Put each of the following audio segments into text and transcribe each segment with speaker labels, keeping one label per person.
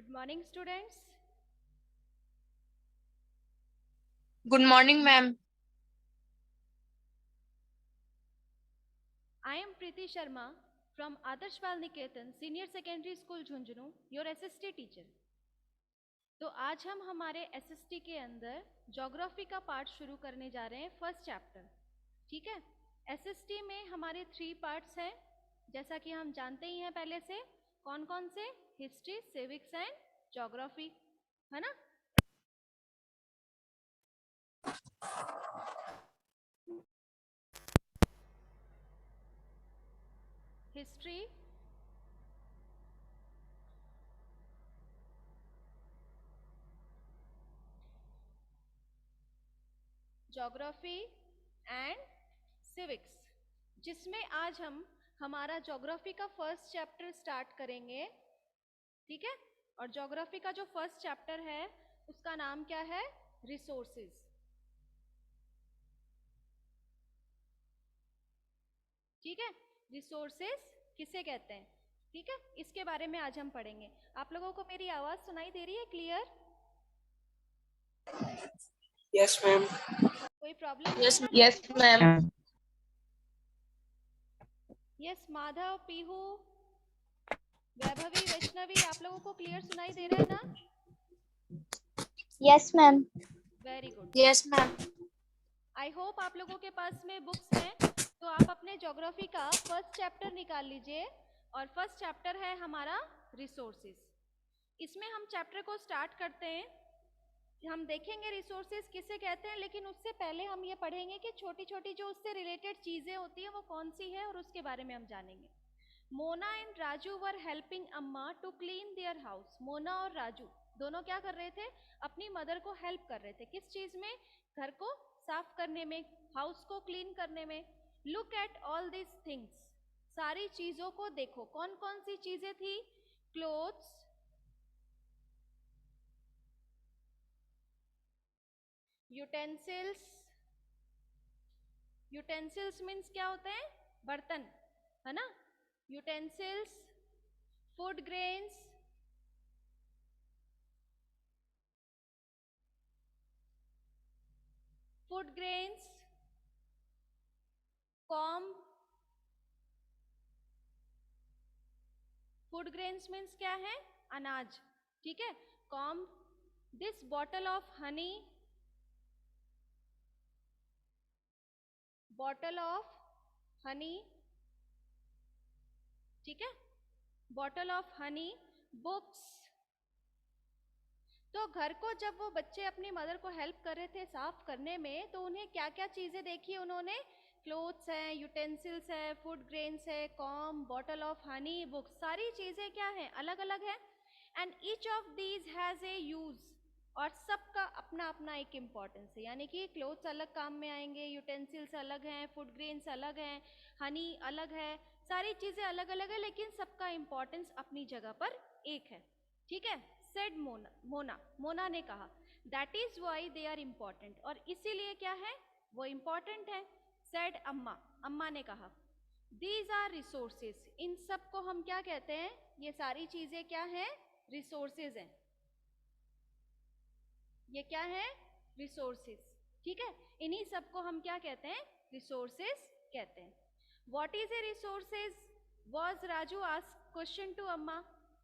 Speaker 1: Good morning, students.
Speaker 2: Good morning, ma'am.
Speaker 1: I am Preeti Sharma from Adarsh Niketan Senior Secondary School Jhunjhunu, your SST teacher. तो आज हम हमारे SST के अंदर geography का पार्ट शुरू करने जा रहे हैं, फर्स्ट चैप्टर. ठीक है. SST में हमारे 3 पार्ट्स हैं, जैसा कि हम जानते ही हैं पहले से. कौन कौन से? हिस्ट्री, सिविक्स एंड ज्योग्राफी, है ना. हिस्ट्री, ज्योग्राफी एंड सिविक्स, जिसमें आज हम हमारा ज्योग्राफी का फर्स्ट चैप्टर स्टार्ट करेंगे. ठीक है. और ज्योग्राफी का जो फर्स्ट चैप्टर है उसका नाम क्या है? रिसोर्सेज. ठीक है. रिसोर्सेज किसे कहते हैं? ठीक है, इसके बारे में आज हम पढ़ेंगे. आप लोगों को मेरी आवाज सुनाई दे रही है क्लियर?
Speaker 2: Yes, ma'am.
Speaker 1: कोई प्रॉब्लम
Speaker 2: Yes,
Speaker 1: है ना?
Speaker 2: yes, ma'am.
Speaker 1: Yes. Madhav, Pihu, Vaibhavi, Vaishnavi, आप लोगों को क्लियर सुनाई दे रहा है ना?
Speaker 3: Yes, ma'am.
Speaker 1: Very good.
Speaker 2: Yes, ma'am.
Speaker 1: I hope आप लोगों के पास में बुक्स हैं, तो आप अपने ज्योग्राफी का फर्स्ट चैप्टर निकाल लीजिए. और फर्स्ट चैप्टर है हमारा रिसोर्सेज. इसमें हम चैप्टर को स्टार्ट करते हैं. हम देखेंगे रिसोर्सेज किसे कहते हैं, लेकिन उससे पहले हम ये पढ़ेंगे कि छोटी छोटी जो उससे रिलेटेड चीजें होती हैं वो कौन सी है, और उसके बारे में हम जानेंगे. Mona and Raju were helping amma to clean their house. Mona और राजू दोनों क्या कर रहे थे? अपनी मदर को हेल्प कर रहे थे. किस चीज में? घर को साफ करने में, हाउस को क्लीन करने में. Look at all this things. सारी चीजों को देखो. कौन कौन सी चीजें थी? Clothes, utensils. यूटेंसिल्स मीन्स क्या होते हैं? बर्तन, है ना. Utensils, food grains, food grains, comb. Food grains means क्या है? अनाज. ठीक है. Comb. This bottle of honey, bottle of honey. ठीक है. Bottle of honey. बुक्स. तो घर को जब वो बच्चे अपनी मदर को हेल्प कर रहे थे साफ करने में, तो उन्हें क्या क्या चीजें देखी उन्होंने? क्लोथ्स है, यूटेंसिल्स है, फूड ग्रेन्स है, com, bottle of honey, books. सारी चीजें क्या है? अलग अलग है. And each of these has a use. और सबका अपना अपना एक इम्पोर्टेंस है. यानी कि क्लोथ्स अलग काम में आएंगे, यूटेंसिल्स अलग हैं, फूड ग्रेन्स अलग हैं, हनी अलग है. सारी चीजें अलग अलग है, लेकिन सबका इम्पोर्टेंस अपनी जगह पर एक है. ठीक है. सेड मोना, मोना ने कहा. That is why they are important. और इसीलिए क्या है? वो इम्पोर्टेंट है. सेड अम्मा, अम्मा ने कहा. These are resources. इन सब को हम क्या कहते हैं? ये सारी चीजें क्या हैं? रिसोर्सेज हैं. ये क्या है? रिसोर्सेज. ठीक है. इन्हीं सब को हम क्या कहते हैं? रिसोर्सेज कहते हैं. What is a resources? Was Raju ask question to Amma.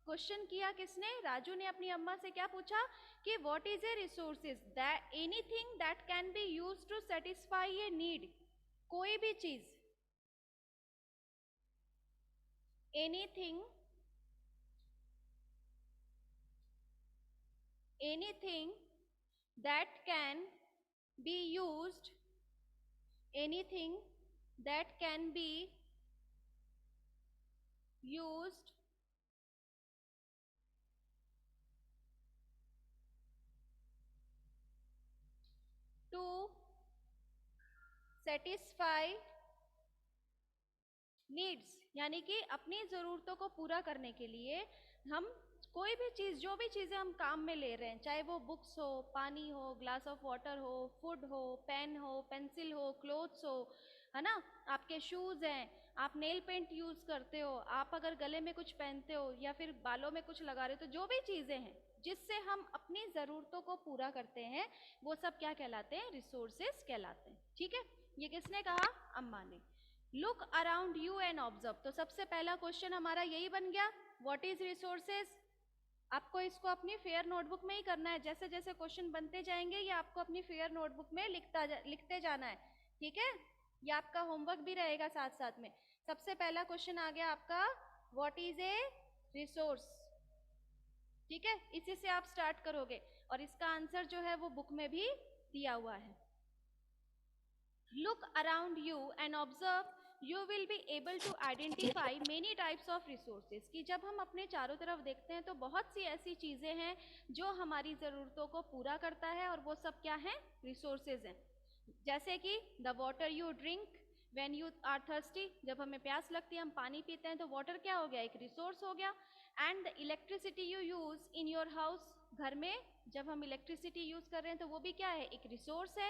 Speaker 1: Question किया किसने? राजू ने अपनी अम्मा से क्या पूछा कि what is a resources? That anything that can be used to satisfy a need. कोई भी चीज, anything, anything that can be used, anything that can be used to satisfy needs. यानी कि अपनी जरूरतों को पूरा करने के लिए हम कोई भी चीज, जो भी चीजें हम काम में ले रहे हैं, चाहे वो बुक्स हो, पानी हो, ग्लास ऑफ वाटर हो, फूड हो, पेन हो, पेंसिल हो, क्लोथ्स हो, है ना, आपके शूज हैं, आप नेल पेंट यूज करते हो, आप अगर गले में कुछ पहनते हो या फिर बालों में कुछ लगा रहे हो, तो जो भी चीजें हैं जिससे हम अपनी जरूरतों को पूरा करते हैं वो सब क्या कहलाते हैं? रिसोर्सेस कहलाते हैं। ठीक है, ये किसने कहा? अम्मा ने। Look around you and observe, तो सबसे पहला क्वेश्चन हमारा यही बन गया, व्हाट इज रिसोर्सेज। आपको इसको अपनी फेयर नोटबुक में ही करना है, जैसे जैसे क्वेश्चन बनते जाएंगे ये आपको अपनी फेयर नोटबुक में लिखते जाना है। ठीक है, ये आपका होमवर्क भी रहेगा साथ साथ में। सबसे पहला क्वेश्चन आ गया आपका, व्हाट इज ए रिसोर्स। ठीक है, इसी से आप स्टार्ट करोगे और इसका आंसर जो है वो बुक में भी दिया हुआ है। Look around you and observe, you will be able to identify many types of resources, कि जब हम अपने चारों तरफ देखते हैं तो बहुत सी ऐसी चीजें हैं जो हमारी जरूरतों को पूरा करता है, और वो सब क्या है? रिसोर्सेज हैं। जैसे कि the water you drink when you are thirsty, जब हमें प्यास लगती है हम पानी पीते हैं, तो वाटर क्या हो गया? एक रिसोर्स हो गया। And the electricity you use in your house, घर में जब हम इलेक्ट्रिसिटी यूज कर रहे हैं तो वो भी क्या है? एक रिसोर्स है।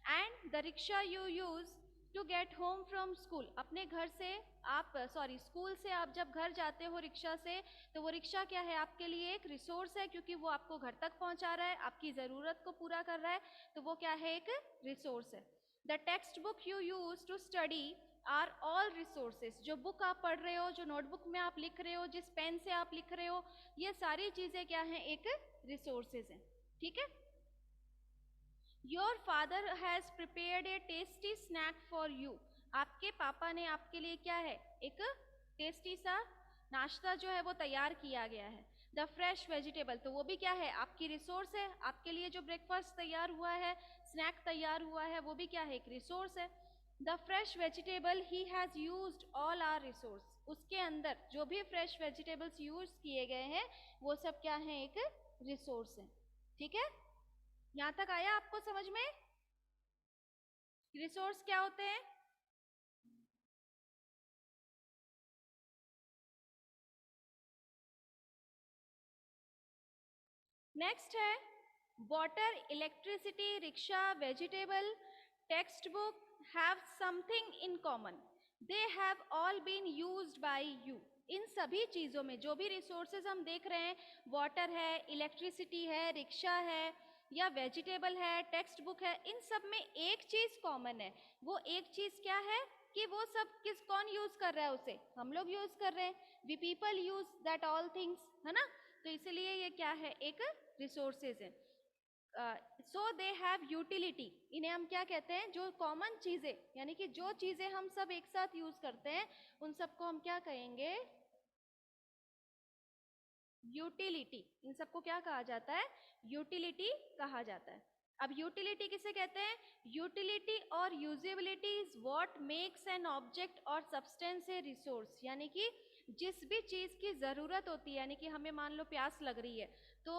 Speaker 1: And the rickshaw you use to get home from school, अपने घर से आप स्कूल से आप जब घर जाते हो रिक्शा से, तो वो रिक्शा क्या है? आपके लिए एक रिसोर्स है, क्योंकि वो आपको घर तक पहुंचा रहा है, आपकी जरूरत को पूरा कर रहा है, तो वो क्या है? एक रिसोर्स है। The text book you use to study are all resources, जो बुक आप पढ़ रहे हो, जो नोटबुक में आप लिख रहे हो, जिस पेन से आप लिख रहे हो, ये सारी चीजें क्या है? एक रिसोर्सेज हैं। ठीक है, your father has prepared a tasty snack for you, आपके पापा ने आपके लिए क्या है? एक टेस्टी सा नाश्ता जो है वो तैयार किया गया है। द फ्रेश वेजिटेबल, तो वो भी क्या है? आपकी रिसोर्स है, आपके लिए जो ब्रेकफास्ट तैयार हुआ है, स्नैक तैयार हुआ है, वो भी क्या है? एक रिसोर्स है। The fresh vegetable he has used all are resource, उसके अंदर जो भी फ्रेश वेजिटेबल्स यूज किए गए हैं वो सब क्या है? एक रिसोर्स है। ठीक है, यहां तक आया आपको समझ में? रिसोर्स क्या होते हैं? नेक्स्ट है water, electricity, rickshaw, vegetable, text book have something in common, they have all been used by you. इन सभी चीजों में जो भी रिसोर्सेज हम देख रहे हैं, वाटर है, इलेक्ट्रिसिटी है, रिक्शा है या वेजिटेबल है, टेक्स्ट बुक है, इन सब में एक चीज कॉमन है। वो एक चीज क्या है? कि वो सब कौन यूज कर रहा है उसे? हम लोग यूज कर रहे हैं। We people use that all things, है ना? तो इसलिए ये क्या है? एक रिसोर्सेज है। सो दे हैव यूटिलिटी, इन्हें हम क्या कहते हैं? जो कॉमन चीजें, यानी कि जो चीजें हम सब एक साथ यूज करते हैं उन सबको हम क्या कहेंगे? यूटिलिटी। इन सबको क्या कहा जाता है? यूटिलिटी कहा जाता है। अब यूटिलिटी किसे कहते हैं? यूटिलिटी और usability is what makes an object और सब्सटेंस ए रिसोर्स, यानी कि जिस भी चीज की जरूरत होती है, यानी कि हमें मान लो प्यास लग रही है तो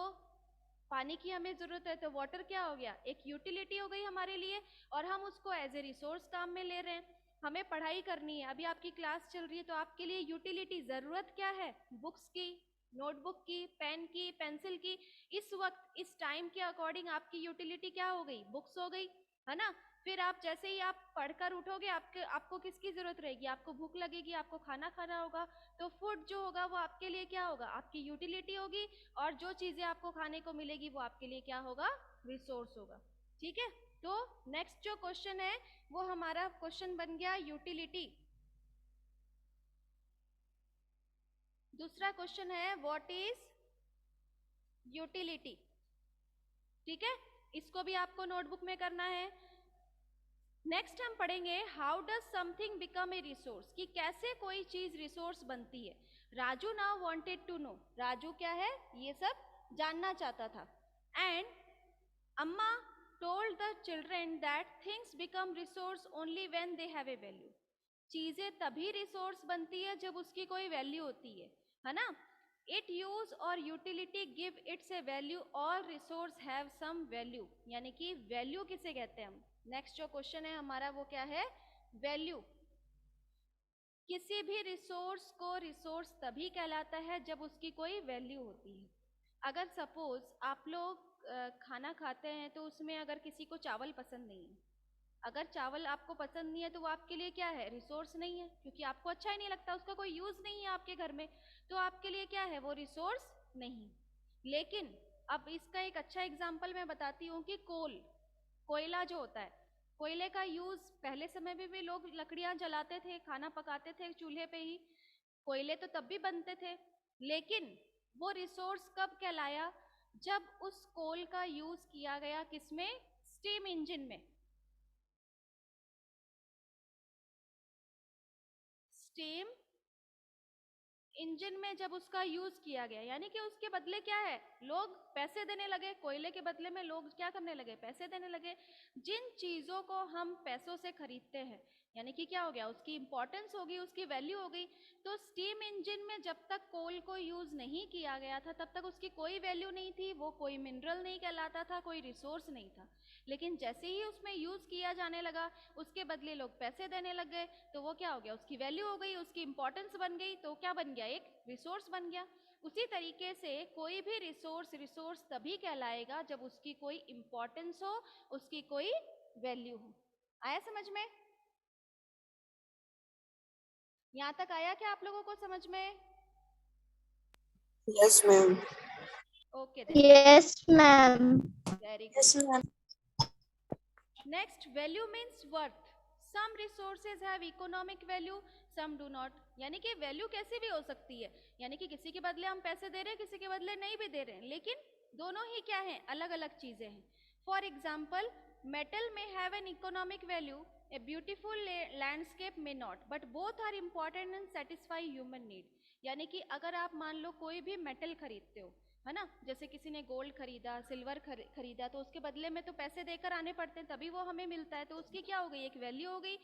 Speaker 1: पानी की हमें जरूरत है, तो वाटर क्या हो गया? एक यूटिलिटी हो गई हमारे लिए, और हम उसको एज ए रिसोर्स काम में ले रहे हैं। हमें पढ़ाई करनी है, अभी आपकी क्लास चल रही है, तो आपके लिए यूटिलिटी जरूरत क्या है? बुक्स की, नोटबुक की, पेन की, पेंसिल की। इस वक्त इस टाइम के अकॉर्डिंग आपकी यूटिलिटी क्या हो गई? बुक्स हो गई, है ना? फिर आप जैसे ही आप पढ़कर उठोगे, आपको किसकी जरूरत रहेगी? आपको भूख लगेगी, आपको खाना खाना होगा, तो फूड जो होगा वो आपके लिए क्या होगा? आपकी यूटिलिटी होगी, और जो चीजें आपको खाने को मिलेगी वो आपके लिए क्या होगा? रिसोर्स होगा। ठीक है, तो नेक्स्ट जो क्वेश्चन है वो हमारा क्वेश्चन बन गया यूटिलिटी। दूसरा क्वेश्चन है व्हाट इज यूटिलिटी। ठीक है, इसको भी आपको नोटबुक में करना है। नेक्स्ट हम पढ़ेंगे how does something become a resource, कि कैसे कोई चीज रिसोर्स बनती है। Raju now wanted to know, Raju क्या है? ये सब जानना चाहता था। And Amma told the children that things become resource only when they have a value, चीजें तभी रिसोर्स बनती है जब उसकी कोई वैल्यू होती है ना? इट यूज और utility give its a value, all resource have some value, यानी कि वैल्यू किसे कहते हैं हम? नेक्स्ट जो क्वेश्चन है हमारा वो क्या है? वैल्यू। किसी भी रिसोर्स को रिसोर्स तभी कहलाता है जब उसकी कोई वैल्यू होती है। अगर सपोज आप लोग खाना खाते हैं तो उसमें अगर किसी को चावल पसंद नहीं है, अगर चावल आपको पसंद नहीं है तो वो आपके लिए क्या है, रिसोर्स नहीं है, क्योंकि आपको अच्छा ही नहीं लगता, उसका कोई यूज नहीं है आपके घर में, तो आपके लिए क्या है, वो रिसोर्स नहीं। लेकिन अब इसका एक अच्छा एग्जाम्पल मैं बताती हूँ कि कोयला जो होता है, कोयले का यूज पहले समय में भी लोग लकड़ियां जलाते थे, खाना पकाते थे चूल्हे पे ही, कोयले तो तब भी बनते थे। लेकिन वो रिसोर्स कब कहलाया, जब उस कोल का यूज किया गया किसमें, स्टीम इंजन में। स्टीम इंजन में जब उसका यूज किया गया, यानी कि उसके बदले क्या है, लोग पैसे देने लगे, कोयले के बदले में लोग क्या करने लगे, पैसे देने लगे। जिन चीजों को हम पैसों से खरीदते हैं, यानी कि क्या हो गया, उसकी इंपॉर्टेंस होगी, उसकी वैल्यू हो गई। तो स्टीम इंजन में जब तक कोल को यूज नहीं किया गया था तब तक उसकी कोई वैल्यू नहीं थी, वो कोई मिनरल नहीं कहलाता था, कोई रिसोर्स नहीं था। लेकिन जैसे ही उसमें यूज किया जाने लगा, उसके बदले लोग पैसे देने लग गए, तो वो क्या हो गया, उसकी वैल्यू हो गई, उसकी इंपॉर्टेंस बन गई, तो क्या बन गया, एक रिसोर्स बन गया। उसी तरीके से कोई भी रिसोर्स रिसोर्स तभी कहलाएगा जब उसकी कोई इंपॉर्टेंस हो, उसकी कोई वैल्यू हो। आया समझ में, यहाँ तक आया क्या आप लोगों को समझ में?
Speaker 2: Yes, ma'am.
Speaker 1: Okay,
Speaker 3: Yes, ma'am.
Speaker 1: Very good.
Speaker 2: Yes, ma'am.
Speaker 1: Next, value means worth. Some resources have economic value, some do not. यानी कि वैल्यू कैसी भी हो सकती है, यानी कि किसी के बदले हम पैसे दे रहे हैं, किसी के बदले नहीं भी दे रहे हैं, लेकिन दोनों ही क्या है, अलग अलग चीजें हैं। For example, metal may have an economic value, a beautiful landscape may not, but both are important and satisfy human need. यानी कि अगर आप मान लो कोई भी मेटल खरीदते हो, है ना, जैसे किसी ने गोल्ड खरीदा, सिल्वर खरीदा, तो उसके बदले में तो पैसे देकर आने पड़ते हैं, तभी वो हमें मिलता है, तो उसकी क्या हो गई, एक वैल्यू हो गई।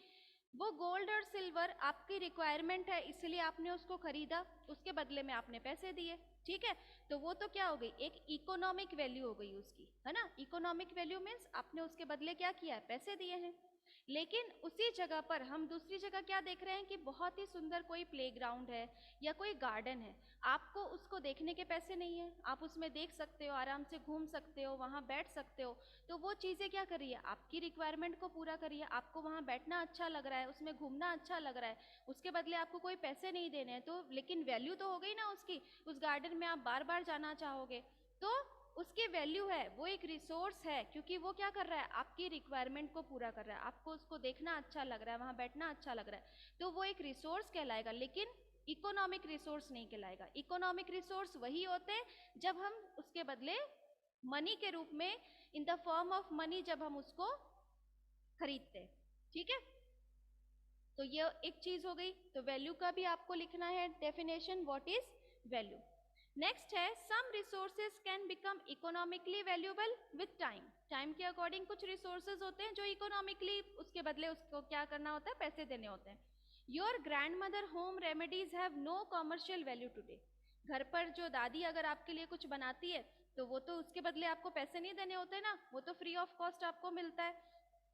Speaker 1: वो गोल्ड और सिल्वर आपकी रिक्वायरमेंट है, इसलिए आपने उसको खरीदा, उसके बदले में आपने पैसे दिए, ठीक है, तो वो तो क्या हो गई, एक इकोनॉमिक वैल्यू हो गई उसकी, है ना। इकोनॉमिक वैल्यू मीन्स आपने उसके बदले क्या किया है, पैसे दिए हैं। लेकिन उसी जगह पर हम दूसरी जगह क्या देख रहे हैं कि बहुत ही सुंदर कोई प्लेग्राउंड है या कोई गार्डन है, आपको उसको देखने के पैसे नहीं है, आप उसमें देख सकते हो, आराम से घूम सकते हो, वहां बैठ सकते हो, तो वो चीजें क्या करिए, आपकी रिक्वायरमेंट को पूरा करिए, आपको वहां बैठना अच्छा लग रहा है, उसमें घूमना अच्छा लग रहा है, उसके बदले आपको कोई पैसे नहीं देने हैं, तो लेकिन वैल्यू तो हो गई ना उसकी, उस गार्डन में आप बार बार जाना चाहोगे, तो उसकी वैल्यू है, वो एक रिसोर्स है, क्योंकि वो क्या कर रहा है, आपकी रिक्वायरमेंट को पूरा कर रहा है, आपको उसको देखना अच्छा लग रहा है, वहां बैठना अच्छा लग रहा है, तो वो एक रिसोर्स कहलाएगा, लेकिन इकोनॉमिक रिसोर्स नहीं कहलाएगा। इकोनॉमिक रिसोर्स वही होते हैं जब हम उसके बदले मनी के रूप में, in the form of money, जब हम उसको खरीदते हैं, ठीक है। तो ये एक चीज हो गई, तो वैल्यू का भी आपको लिखना है definition, what is value. Next है, some resources can become economically valuable with time. Time के अकॉर्डिंग कुछ रिसोर्सेज होते हैं जो इकोनॉमिकली, उसके बदले उसको क्या करना होता है, पैसे देने होते हैं। Your grand mother home remedies have no commercial value today. घर पर जो दादी अगर आपके लिए कुछ बनाती है, तो वो तो उसके बदले आपको पैसे नहीं देने होते ना, वो तो फ्री ऑफ कॉस्ट आपको मिलता है।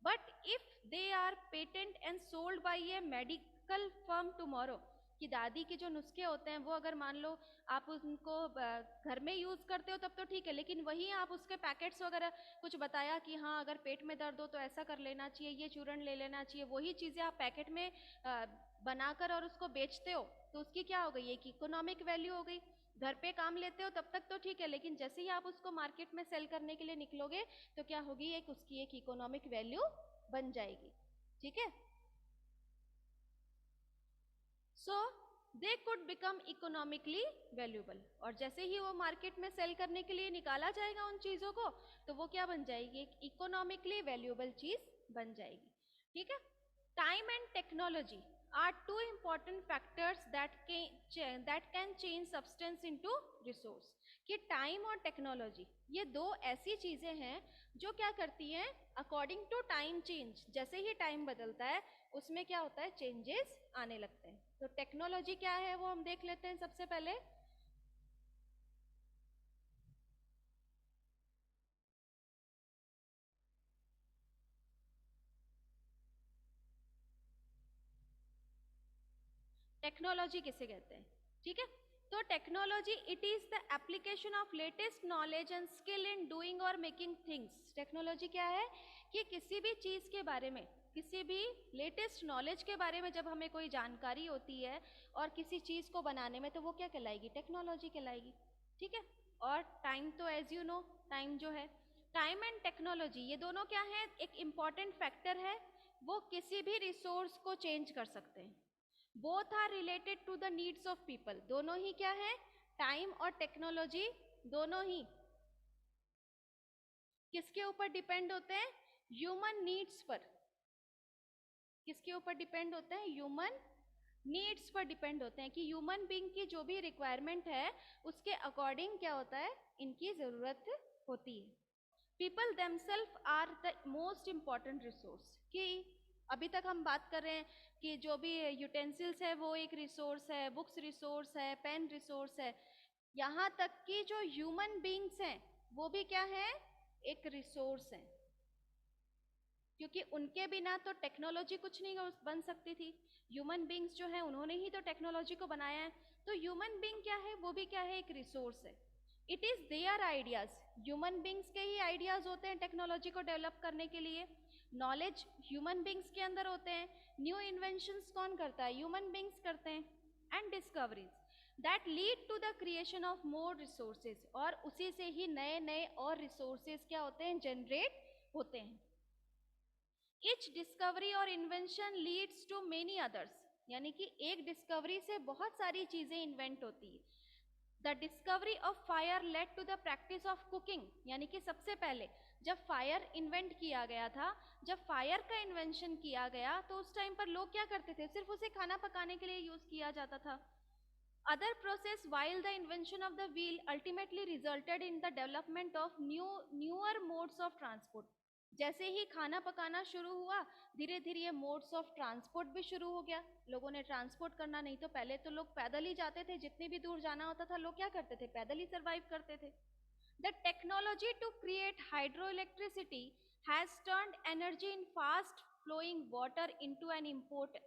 Speaker 1: But if they are patent and sold by a medical firm tomorrow, कि दादी के जो नुस्खे होते हैं वो अगर मान लो आप उनको घर में यूज करते हो तब तो ठीक है, लेकिन वही आप उसके पैकेट्स वगैरह कुछ बताया कि हाँ अगर पेट में दर्द हो तो ऐसा कर लेना चाहिए, ये चूर्ण ले लेना चाहिए, वही चीजें आप पैकेट में बनाकर और उसको बेचते हो, तो उसकी क्या हो गई, एक इकोनॉमिक वैल्यू हो गई। घर पे काम लेते हो तब तक तो ठीक है, लेकिन जैसे ही आप उसको मार्केट में सेल करने के लिए निकलोगे तो क्या होगी, एक उसकी एक इकोनॉमिक वैल्यू बन जाएगी, ठीक है। So they could become economically valuable, और जैसे ही वो मार्केट में सेल करने के लिए निकाला जाएगा उन चीजों को, तो वो क्या बन जाएगी, एक इकोनॉमिकली वैल्यूएबल चीज बन जाएगी, ठीक है। Time and technology are two important factors that can change substance into resource। कि टाइम और टेक्नोलॉजी, ये दो ऐसी चीजें हैं जो क्या करती हैं, अकॉर्डिंग टू टाइम चेंज, जैसे ही टाइम बदलता है उसमें क्या होता है, चेंजेस आने लगते हैं। तो टेक्नोलॉजी क्या है वो हम देख लेते हैं सबसे पहले। टेक्नोलॉजी किसे कहते हैं, ठीक है। तो technology, it is the application of latest knowledge and skill in doing और मेकिंग थिंग्स। टेक्नोलॉजी क्या है कि किसी भी चीज़ के बारे में, किसी भी लेटेस्ट नॉलेज के बारे में जब हमें कोई जानकारी होती है और किसी चीज़ को बनाने में, तो वो क्या कहलाएगी? टेक्नोलॉजी कहलाएगी। ठीक है। और टाइम तो एज यू नो, टाइम जो है, टाइम एंड टेक्नोलॉजी ये दोनों क्या है? एक इम्पॉर्टेंट फैक्टर है, वो किसी भी रिसोर्स को चेंज कर सकते हैं। Both are related to the needs of people. दोनों ही क्या है? टाइम और टेक्नोलॉजी दोनों ही किसके ऊपर डिपेंड होते हैं? ह्यूमन नीड्स पर। किसके ऊपर डिपेंड होते हैं? ह्यूमन नीड्स पर डिपेंड होते हैं, कि ह्यूमन बीइंग की जो भी रिक्वायरमेंट है उसके अकॉर्डिंग क्या होता है? इनकी ज़रूरत होती है। People themselves are the most important resource. कि अभी तक हम बात कर रहे हैं कि जो भी यूटेंसिल्स है वो एक रिसोर्स है, बुक्स रिसोर्स है, पेन रिसोर्स है, यहाँ तक कि जो ह्यूमन बीइंग्स हैं वो भी क्या है? एक रिसोर्स है, क्योंकि उनके बिना तो टेक्नोलॉजी कुछ नहीं बन सकती थी। ह्यूमन बीइंग्स जो है उन्होंने ही तो टेक्नोलॉजी को बनाया है। तो ह्यूमन बीइंग क्या है? वो भी क्या है? एक रिसोर्स है। It is their ideas, human beings के ही आइडियाज होते हैं टेक्नोलॉजी को डेवलप करने के लिए। नॉलेज ह्यूमन बीइंग्स के अंदर होते हैं। न्यू इन्वेंशंस कौन करता है? ह्यूमन बीइंग्स करते हैं। And discoveries that lead to the creation of more resources, और उसी से ही नए नए और रिसोर्सेज क्या होते हैं? जनरेट होते हैं। Each डिस्कवरी और invention leads to many others, यानी कि एक डिस्कवरी से बहुत सारी चीजें इन्वेंट होती है। The discovery of fire led to the practice of cooking, यानी कि सबसे पहले जब फायर इन्वेंट किया गया था, जब फायर का इन्वेंशन किया गया तो उस टाइम पर लोग क्या करते थे? सिर्फ उसे खाना पकाने के लिए यूज किया जाता था। Other process while the invention of the wheel ultimately resulted in the development of newer modes of transport. जैसे ही खाना पकाना शुरू हुआ, धीरे धीरे ये मोड्स ऑफ ट्रांसपोर्ट भी शुरू हो गया। लोगों ने ट्रांसपोर्ट करना, नहीं तो पहले तो लोग पैदल ही जाते थे, जितनी भी दूर जाना होता था लोग क्या करते थे? पैदल ही सर्वाइव करते थे। The technology to create hydroelectricity has turned energy in fast flowing water into an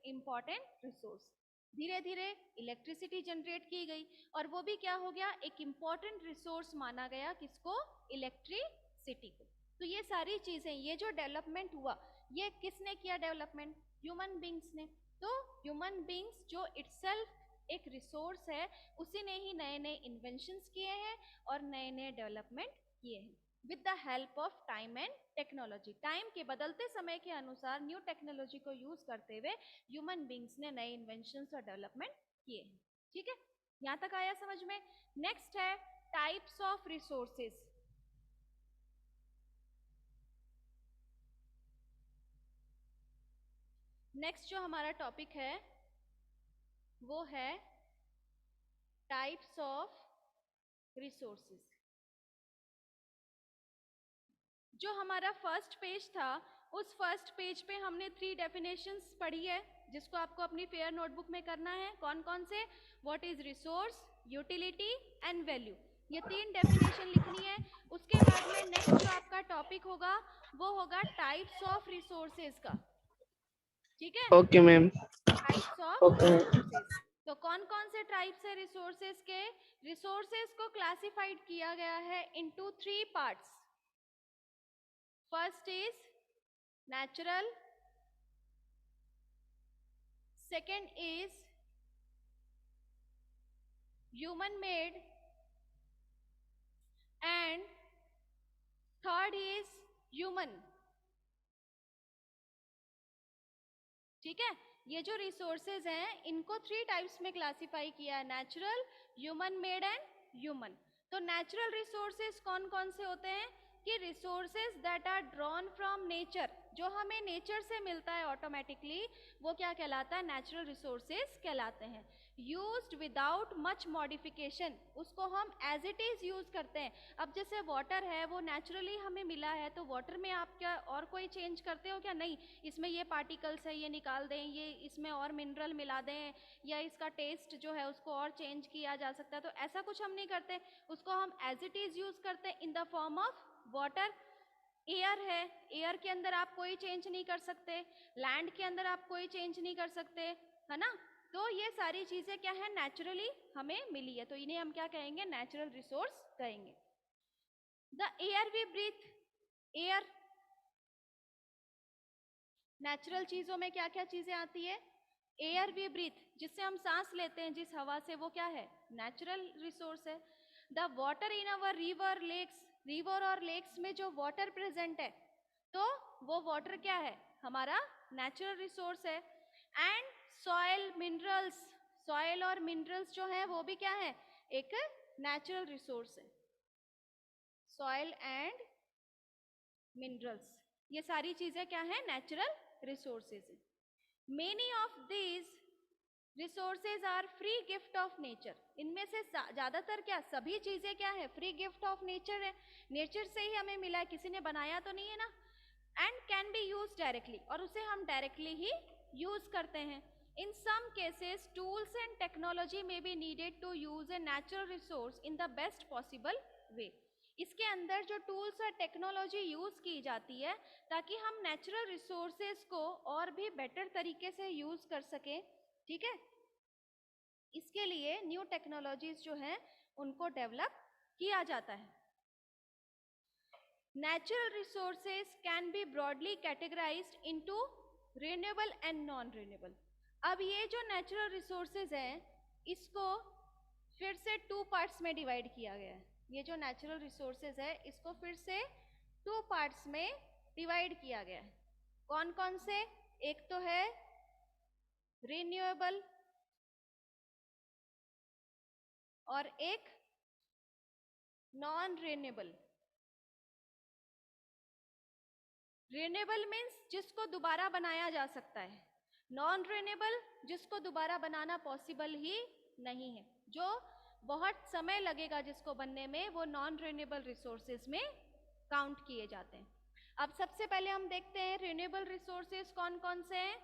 Speaker 1: important resource. धीरे धीरे इलेक्ट्रिसिटी जनरेट की गई, और वो भी क्या हो गया? एक इम्पॉर्टेंट रिसोर्स माना गया। किसको? इलेक्ट्रिसिटी को। तो ये सारी चीजें, ये जो डेवलपमेंट हुआ, ये किसने किया डेवलपमेंट? ह्यूमन बींग्स ने। तो ह्यूमन बींग्स जो इटसेल्फ एक रिसोर्स है, उसी ने ही नए नए इन्वेंशंस किए हैं और नए नए डेवलपमेंट किए हैं with the help of time and technology. Time के बदलते समय के अनुसार न्यू टेक्नोलॉजी को यूज करते हुए ह्यूमन बींग्स ने नए इन्वेंशंस और डेवलपमेंट किए हैं। ठीक है, यहाँ तक आया समझ में? नेक्स्ट है टाइप्स ऑफ रिसोर्सेज। नेक्स्ट जो हमारा टॉपिक है वो है टाइप्स ऑफ रिसोर्सेज। जो हमारा फर्स्ट पेज था, उस फर्स्ट पेज पे हमने 3 डेफिनेशंस पढ़ी है, जिसको आपको अपनी फेयर नोटबुक में करना है। कौन कौन से? What is resource, utility and value, ये 3 डेफिनेशन लिखनी है। उसके बाद में नेक्स्ट जो आपका टॉपिक होगा वो होगा टाइप्स ऑफ रिसोर्सेज का। ठीक है?
Speaker 2: Okay ma'am.
Speaker 1: Types of
Speaker 2: okay.
Speaker 1: Resources. तो कौन कौन से टाइप्स है रिसोर्सेज के? रिसोर्सेज को क्लासिफाइड किया गया है into 3 parts. First is natural, second is human made, and third is human। ठीक है, ये जो रिसोर्सेज हैं इनको 3 टाइप्स में क्लासिफाई किया है, natural, human made and human. तो नेचुरल रिसोर्सेज कौन कौन से होते हैं? कि resources that are drawn from nature, जो हमें नेचर से मिलता है ऑटोमेटिकली, वो क्या कहलाता है? नेचुरल रिसोर्सेज कहलाते हैं। यूज्ड विदाउट मच मॉडिफिकेशन, उसको हम एज इट इज यूज करते हैं। अब जैसे वाटर है, वो नेचुरली हमें मिला है, तो वाटर में आप क्या और कोई चेंज करते हो क्या? नहीं, इसमें ये पार्टिकल्स है ये निकाल दें, ये इसमें और मिनरल मिला दें, या इसका टेस्ट जो है उसको और चेंज किया जा सकता है, तो ऐसा कुछ हम नहीं करते। उसको हम एज इट इज यूज करते हैं in the form of water. Air है, एयर के अंदर आप कोई चेंज नहीं कर सकते, लैंड के अंदर आप कोई चेंज नहीं कर सकते, है ना? तो ये सारी चीजें क्या है? नेचुरली हमें मिली है, तो इन्हें हम क्या कहेंगे? नेचुरल रिसोर्स कहेंगे। The air we breathe, air natural चीजों में क्या क्या चीजें आती है? एयर वी ब्रीथ, जिससे हम सांस लेते हैं जिस हवा से, वो क्या है? नेचुरल रिसोर्स है। The water in our river lakes, river और लेक्स में जो वाटर प्रेजेंट है, तो वो वाटर क्या है? हमारा नेचुरल रिसोर्स है। एंड सॉइल मिनरल्स, सॉइल और मिनरल्स जो है वो भी क्या है? एक नेचुरल रिसोर्स है। सॉइल एंड मिनरल्स, ये सारी चीजें क्या है? नेचुरल रिसोर्सेज है। Many of these resources are free gift of nature, इनमें से ज्यादातर क्या, सभी चीजें क्या है? फ्री गिफ्ट ऑफ नेचर है, नेचर से ही हमें मिला है, किसी ने बनाया तो नहीं है ना। And can be use directly, और उसे हम डायरेक्टली ही यूज करते हैं। In some cases tools and technology may be needed to use a natural resource in the best possible way. इसके अंदर जो टूल्स और टेक्नोलॉजी यूज की जाती है ताकि हम नेचुरल रिसोर्सेज को और भी बेटर तरीके से यूज कर सकें, ठीक है। इसके लिए न्यू टेक्नोलॉजीज जो हैं उनको डेवलप किया जाता है। Natural resources can be broadly categorized into renewable and non-renewable. अब ये जो नेचुरल रिसोर्सेज हैं इसको फिर से टू पार्ट्स में डिवाइड किया गया है। ये जो नेचुरल रिसोर्सेज है इसको फिर से टू पार्ट्स में डिवाइड किया गया है। कौन कौन से? एक तो है रिन्यूएबल और एक नॉन रिन्यूएबल। रिन्यूएबल मीन्स जिसको दोबारा बनाया जा सकता है, नॉन रिन्यूएबल जिसको दोबारा बनाना पॉसिबल ही नहीं है, जो बहुत समय लगेगा जिसको बनने में, वो नॉन रिन्यूएबल रिसोर्सेज में काउंट किए जाते हैं। अब सबसे पहले हम देखते हैं रिन्यूएबल रिसोर्सेज कौन कौन से हैं।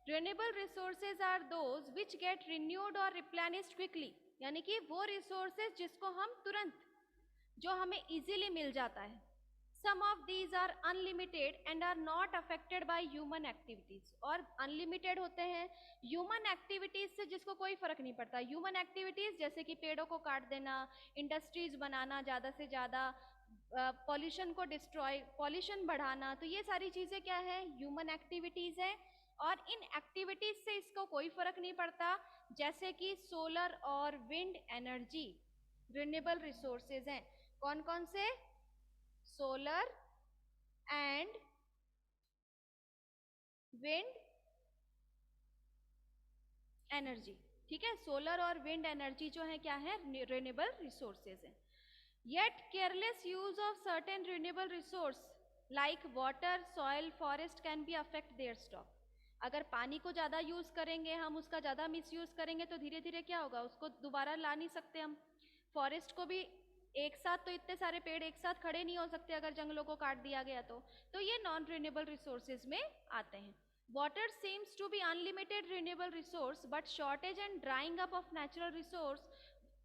Speaker 1: Renewable resources are those which get renewed और रिप्लेनिश्ड क्विकली, यानी कि वो रिसोर्सेज जिसको हम तुरंत, जो हमें इजीली मिल जाता है। Some of these are unlimited and are not affected by human activities, और unlimited होते हैं human activities से जिसको कोई फर्क नहीं पड़ता। human activities जैसे कि पेड़ों को काट देना, इंडस्ट्रीज बनाना ज़्यादा से ज़्यादा, पॉल्यूशन को डिस्ट्रॉय, पॉल्यूशन बढ़ाना, तो ये सारी चीज़ें क्या है? ह्यूमन एक्टिविटीज़ हैं। और इन एक्टिविटीज़ से इसको कोई फर्क नहीं पड़ता, जैसे कि सोलर और विंड एनर्जी रिन्यूएबल रिसोर्सेज हैं। कौन कौन से? सोलर एंड विंड एनर्जी, ठीक है। सोलर और विंड एनर्जी जो है क्या है? रिन्यूएबल रिसोर्सेज है। Yet careless use of certain renewable resource like water, soil, forest can be affect there stock. अगर पानी को ज़्यादा यूज करेंगे हम, उसका ज़्यादा मिसयूज करेंगे, तो धीरे धीरे क्या होगा? उसको दोबारा ला नहीं सकते हम। फॉरेस्ट को भी एक साथ, तो इतने सारे पेड़ एक साथ खड़े नहीं हो सकते अगर जंगलों को काट दिया गया तो ये नॉन रिन्यूएबल रिसोर्सेज में आते हैं। Water seems to be unlimited renewable resource, but shortage and drying up of natural resource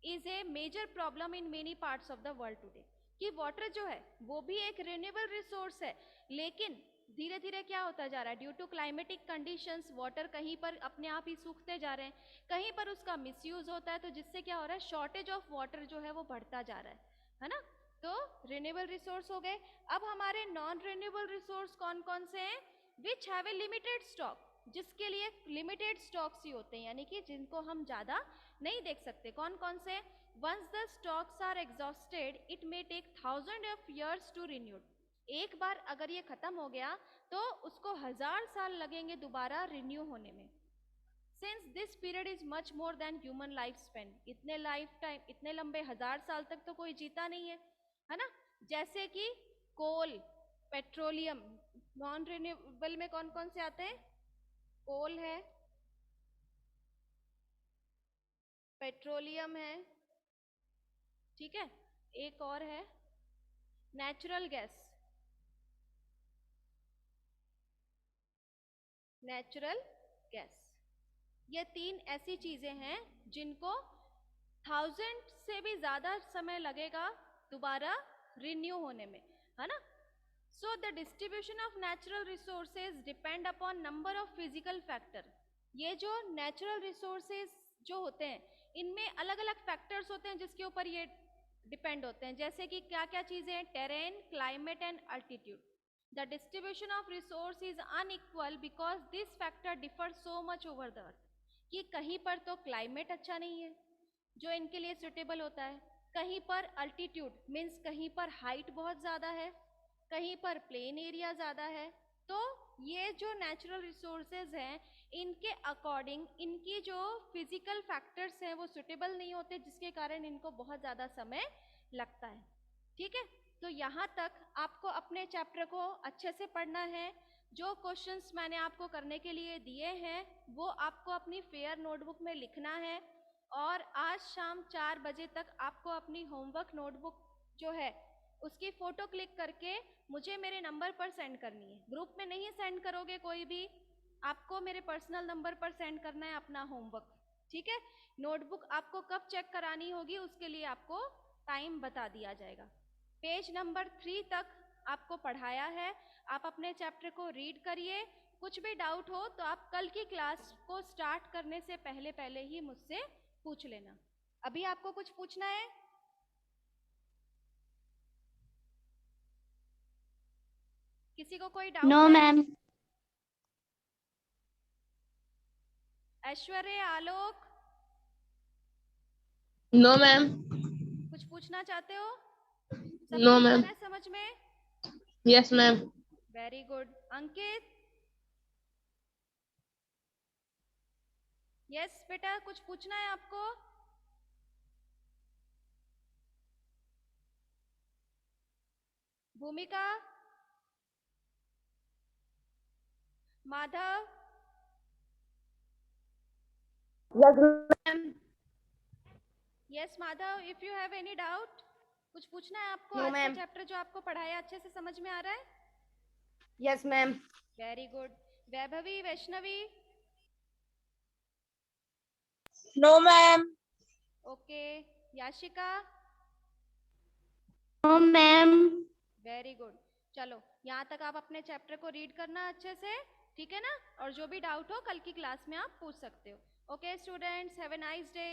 Speaker 1: is a major problem in many parts of the world today. कि वाटर जो है वो भी एक रिन्यूएबल रिसोर्स है, लेकिन धीरे धीरे क्या होता जा रहा है? Due to climatic conditions water कहीं पर अपने आप ही सूखते जा रहे हैं, कहीं पर उसका मिसयूज होता है, तो जिससे क्या हो रहा है? शॉर्टेज ऑफ वाटर जो है वो बढ़ता जा रहा है ना। तो रिन्यूएबल रिसोर्स हो गए। अब हमारे नॉन रिन्यूएबल रिसोर्स कौन कौन से हैं? Which have a limited stock, जिसके लिए लिमिटेड स्टॉक्स ही होते हैं, यानी कि जिनको हम ज़्यादा नहीं देख सकते। कौन कौन से? Once the stocks are exhausted it may take 1000 of years to renewed. एक बार अगर ये खत्म हो गया तो उसको 1000 साल लगेंगे दोबारा रिन्यू होने में। Since this period is much more than human life span, इतने लाइफ टाइम, इतने लंबे 1000 साल तक तो कोई जीता नहीं है ना। जैसे कि कोल, पेट्रोलियम, नॉन रिन्यूएबल में कौन कौन से आते हैं? कोल है, पेट्रोलियम है, ठीक है, एक और है नेचुरल गैस। नेचुरल गैस, ये तीन ऐसी चीजें हैं जिनको 1000 से भी ज्यादा समय लगेगा दोबारा रिन्यू होने में, है ना। So the distribution of natural resources depend upon number of physical factor. ये जो नेचुरल रिसोर्सेज जो होते हैं इनमें अलग अलग फैक्टर्स होते हैं जिसके ऊपर ये डिपेंड होते हैं, जैसे कि क्या क्या चीजें हैं? Terrain, climate and altitude. The distribution of resource is unequal because this factor differs so much over the earth. कि कहीं पर तो क्लाइमेट अच्छा नहीं है जो इनके लिए सुटेबल होता है, कहीं पर अल्टीट्यूड मीन्स कहीं पर हाइट बहुत ज़्यादा है, कहीं पर प्लेन एरिया ज़्यादा है। तो ये जो नेचुरल रिसोर्सेज हैं इनके अकॉर्डिंग इनकी जो फिजिकल फैक्टर्स हैं वो सुटेबल नहीं होते, जिसके कारण इनको बहुत ज़्यादा समय लगता है। ठीक है, तो यहाँ तक आपको अपने चैप्टर को अच्छे से पढ़ना है। जो क्वेश्चंस मैंने आपको करने के लिए दिए हैं वो आपको अपनी फेयर नोटबुक में लिखना है, और आज शाम 4 बजे तक आपको अपनी होमवर्क नोटबुक जो है उसकी फ़ोटो क्लिक करके मुझे मेरे नंबर पर सेंड करनी है। ग्रुप में नहीं सेंड करोगे कोई भी, आपको मेरे पर्सनल नंबर पर सेंड करना है अपना होमवर्क। ठीक है, नोटबुक आपको कब चेक करानी होगी उसके लिए आपको टाइम बता दिया जाएगा। पेज नंबर 3 तक आपको पढ़ाया है, आप अपने चैप्टर को रीड करिए। कुछ भी डाउट हो तो आप कल की क्लास को स्टार्ट करने से पहले पहले ही मुझसे पूछ लेना। अभी आपको कुछ पूछना है? किसी को कोई डाउट
Speaker 3: नो
Speaker 1: है?
Speaker 3: मैम।
Speaker 1: ऐश्वर्य, आलोक,
Speaker 2: नो मैम।
Speaker 1: कुछ पूछना चाहते हो?
Speaker 2: नो
Speaker 1: सबको आ
Speaker 2: मैम।
Speaker 1: रहा है समझ में?
Speaker 2: Yes ma'am.
Speaker 1: Very good. Ankit? Yes बेटा, कुछ पूछना है आपको? Bhumika? Madhav?
Speaker 2: Yes ma'am.
Speaker 1: Yes Madhav, if you have any doubt, कुछ पूछना है आपको?
Speaker 2: No,
Speaker 1: आज का
Speaker 2: ma'am.
Speaker 1: चैप्टर जो आपको पढ़ाया अच्छे से समझ में आ रहा है?
Speaker 2: Yes ma'am.
Speaker 1: Very good. Vaibhavi, Vaishnavi?
Speaker 2: No ma'am.
Speaker 1: Okay. Yashika?
Speaker 3: No ma'am.
Speaker 1: Very good. चलो, यहाँ तक आप अपने चैप्टर को रीड करना अच्छे से, ठीक है ना? और जो भी डाउट हो कल की क्लास में आप पूछ सकते हो। Okay students, have a nice day.